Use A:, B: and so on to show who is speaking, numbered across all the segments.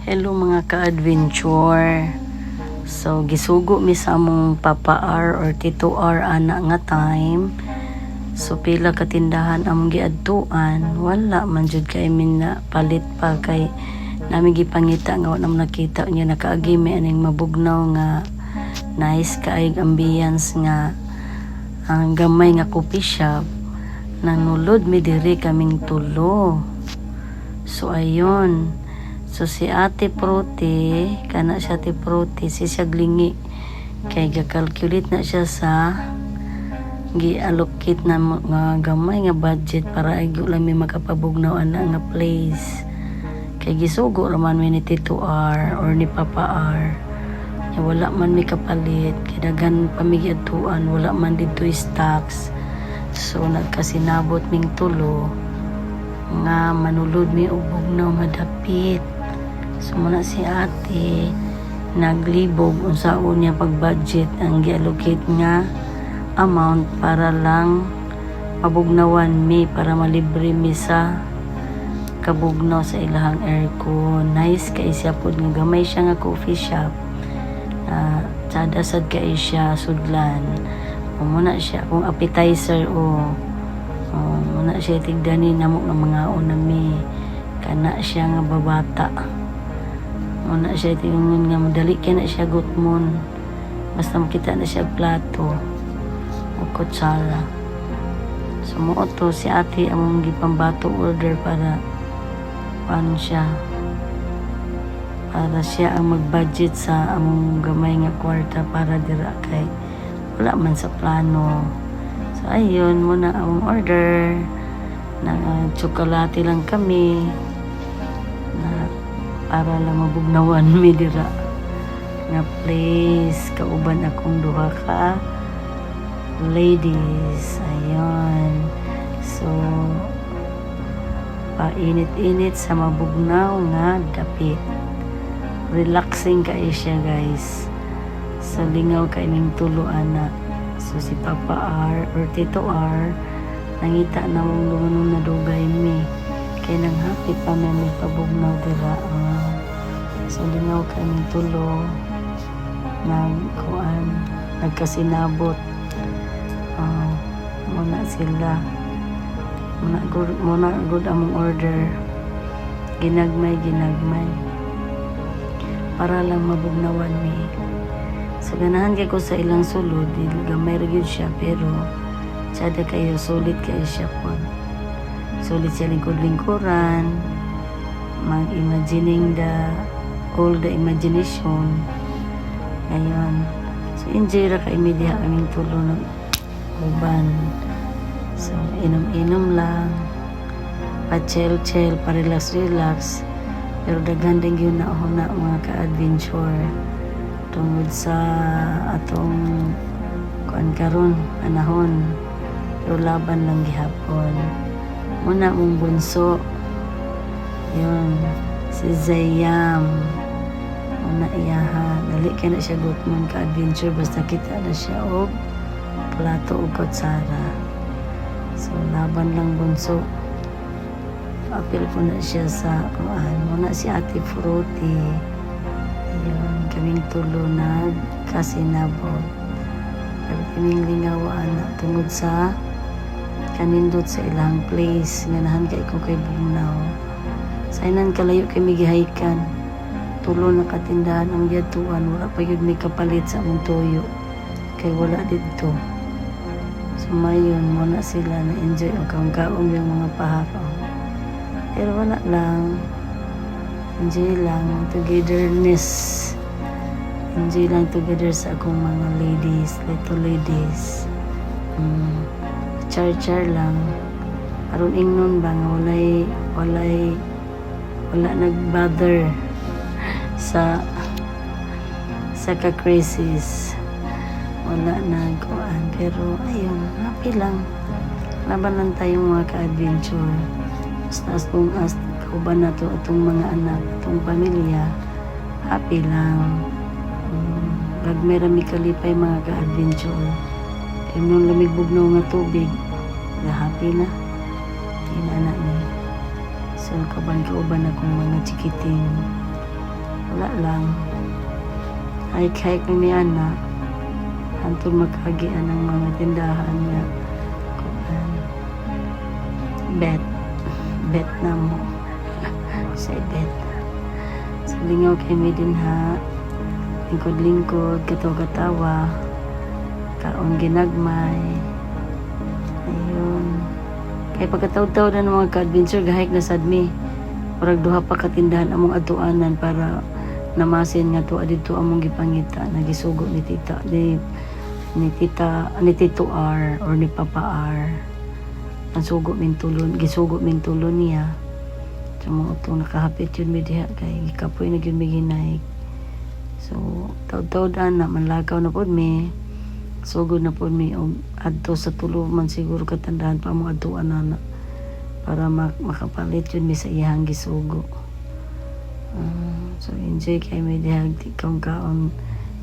A: Hello mga ka-adventure. So gisugo mi sa among Papa R or Tito R ana nga time. So pila ka tindahan among giadtuan, wala man jud kay min na palit pa kay nami gipangita nga wala man nakita niya nakaagi mi aning mabugnaw nga nice kaayong ambience nga ang gamay nga coffee shop. Nanulod mi diri kaming tulo. So ayun. So si Ate Prote, kana siya Ate Prote, si siya glingi. Kay ga-calculate na siya sa gi-allocate na nga gamay nga budget para ay lang may makapabugnaw ana nga place. Kay gisugo raman mi ni Tito R or ni Papa R. Ya, wala man mi kapalit, kay daghan pamigiadtuan, wala man dito stocks. So nagkasinabot ming tulo nga manulod mi og bugnaw nga dapit. So muna si ate naglibog unsaon niya pag-budget ang gi-allocate nga amount para lang mabugnawan mi para malibre mi sa kabugnaw sa ilahang aircon. Nice kay siya pod nga gamay siya nga coffee shop. Tsada sad kay siya sudlan. Muna siya kung appetizer muna siya tigdani namo ng mga unami kana siya nga babata. Muna siya tingin nga madali kaya na siya gutmon basta makita na siya plato o kutsara. So mo to si ate among gipambato order para paano siya para siya ang mag-budget sa among gamay nga kwarta para dira kay wala man sa plano. So ayun muna among order na tsokolate lang kami na para lang mabugnawan mi dira nga place kauban akong duha ka ladies. Ayun, so painit-init sa mabugnaw nga dapit, relaxing kay siya guys. So lingaw kay ning tulo ana. So si Papa R or Tito R nangita na mong lumanong na dugay mi kay nang happy pa may pabugnaw dira. So lingaw kaming tulo nagkasinabot. Muna sila muna good among order ginagmay para lang mabugnawan mi. So ganahan kay ko sa ilang sulod gamay ra gyud siya pero tsada kayo solid kayo siya po. Solid siya lingkod-lingkuran, mag-imagining all the imagination. Ayun. So enjoy ra kay media kaming tulo ng uban. So inom-inom lang, pa-chill, pa-relax. Pero daghan din yun na mga ka-adventure tungod sa atong kuan karon panahon. Pero laban lang gihapon. Muna mong bunso yun si Zayam muna iyaha dali kay na siya gutmon ka adventure basta kita na siya og plato og kutsara. So laban lang bunso apil po na siya sa kuan muna si Ate Fruity. Yun kaming tulo na kasinabot pero kaming lingawaan na tungod sa kanindot sa ilang place nganahan kay ko kay bugnaw sainan kalayo kay migihayikan tulo na katindahan ang giadtuan wala pa yun may kapalit sa among toyo kay wala dito. So mayon muna sila na enjoy ang kaong yung mga paharo pero wala lang enjoy lang togetherness, enjoy lang together sa akong mga ladies, little ladies. Char lang aron ingnon ba nga wala nag-bother sa ka-crisis, wala nagkuan pero ayun happy lang laban lang tayong mga ka-adventure basta as kauban na to atong mga anak atong pamilya happy lang. Gagmay ra mi kalipay mga ka-adventure kay nung lamig bugnaw nga tubig happy na inana ni. So kauban akong mga chikiting. Wala lang. Hike-hike na niya na. Hantun magkagian ng mga tindahan nga. Kuan. Bet na mo. Say bet. Sa lingaw kay may din ha. Lingkod-lingkod, katawa-katawa. Kaon ginagmay. Ayun. Kaya pagkataw-taw na ng mga ka-adventure, gahik na sadmi. Parag duha pa katindahan among atuanan para namasin nga to adito among gipangita. Nagisugo ni tita, ni Tito R or ni Papa R. Gisugo min tulon niya. So mga ito nakahapit yun mi diha kay kapoy na yun mi ginaik. So taw-taw na manlakaw na pod mi. Sugod na po mi og adto sa tulo man siguro katandahan pa mo adtuan na para makapalit yun mi sa iyang gisugo. So enjoy kay may dihag tikong kaon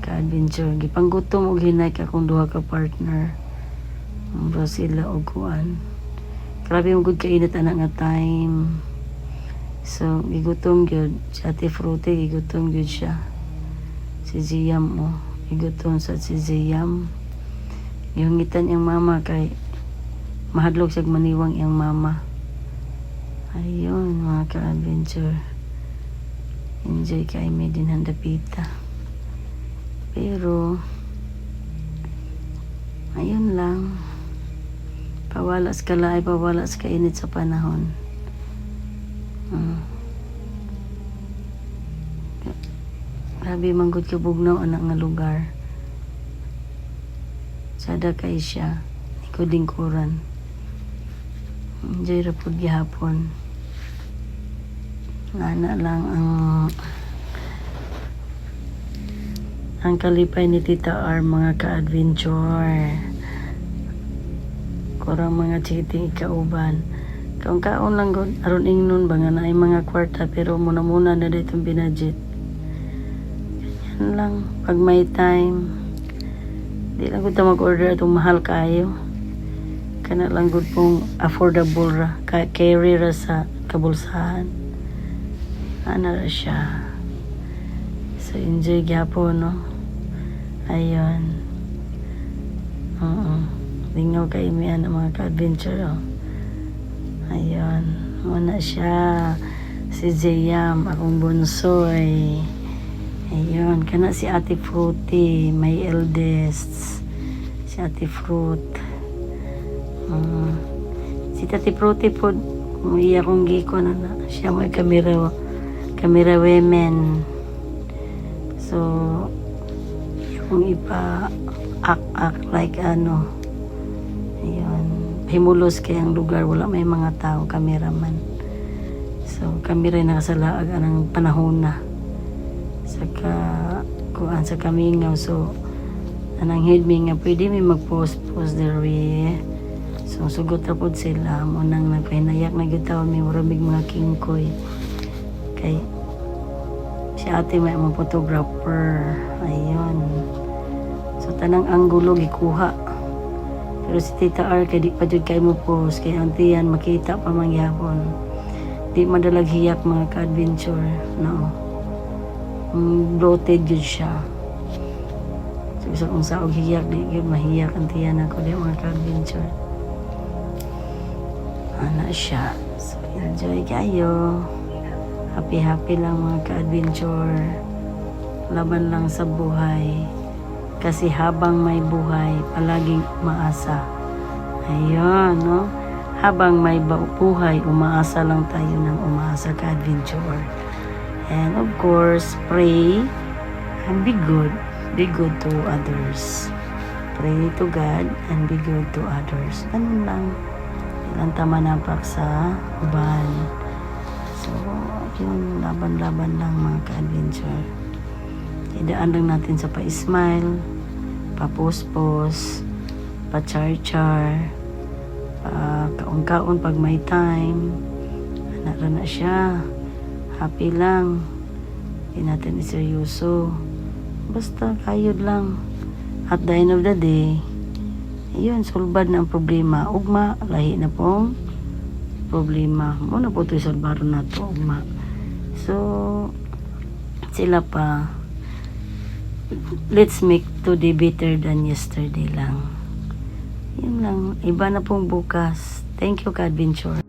A: ka-adventure. Gipanggutom og hinay ka kung duha ka partner. Sila og kuan. Grabe yung good kainit ana nga time. So gigutom gyud si Ate Fruity, gigutom gyud siya. Si Ziam mo, gigutom sa si Ziam. Gihangitan iyang mama kay mahadlok siyang maniwang iyang mama. Ayun mga ka-adventure. Enjoy kay may din handapita. Pero ayun lang. Pawalas kalay, pawalas kainit sa panahon. Grabe manggod ka bugnaw anak nga lugar. Sada kay siya, ikod-lingkuran. Enjoy ra pud gihapon. Nana lang ang kalipay ni Tita R mga ka-adventure. Kurang mga chikiting ikauban. Kaon lang gud aron ingnon ba nga naay mga kwarta pero muna na ditong binadget. Ganyan lang pag may time. Di lang gud ta mag-order atong mahal kayo. Kana lang gud pong affordable ra, carry ra sa kabulsahan. Ana ra siya. So enjoy gyapon no. Ayun. Lingaw kay mi ang mga ka-adventure oh. Ayun. Muna siya. Si Ziam, akong bunsoy. Ayun, kana si Ate Fruity, my eldest. Si Ate Fruit. Si Ate Fruity po, iya kong giko na siya may camera women. So, iya kong act like ano. Ayun, himulos kayang lugar, wala may mga tao, cameraman. So, kami rin nakasalaag ng panahon na. Kuan sa kamingaw so anang head mi nga pwede mi mag-post there we so sugot ra pod sila mo nang nagpahinayak na gyud taon mi murabig mga kingkoy kay si ate may mga photographer ayun so tanang anggulo gikuha pero si Tita R kay di pa jud kay mo post kay ang tiyan makita pa man gyapon di madalag hiyak mga ka-adventure no. Bloated yun siya. So, isa kong saog hiyak, di yun mahiyak ang tiyan ako, di mga ka-adventure. Ana siya. So, enjoy kayo. Happy lang mga ka-adventure. Laban lang sa buhay. Kasi habang may buhay, palaging umaasa. Ayun, no? Habang may buhay, umaasa lang tayo ng umaasa ka-adventure. And of course, pray and be good. Be good to others. Pray to God and be good to others. Ganun lang. Ilang tama napak sa uban. So, yun, laban-laban lang mga ka-adventure. Idaan lang natin sa pa-smile, pa-post-post, pa-char-char, pa-kaon-kaon pag may time. Anak na siya. Happy lang. Hindi natin iseryoso. Basta kayod lang. At the end of the day, yun, sulbad na ang problema. Ugma, lahi na pong problema. Muna po ito isolbaro na to, ugma. So, sila pa, let's make today better than yesterday lang. Yun lang. Iba na pong bukas. Thank you, ka-adventure.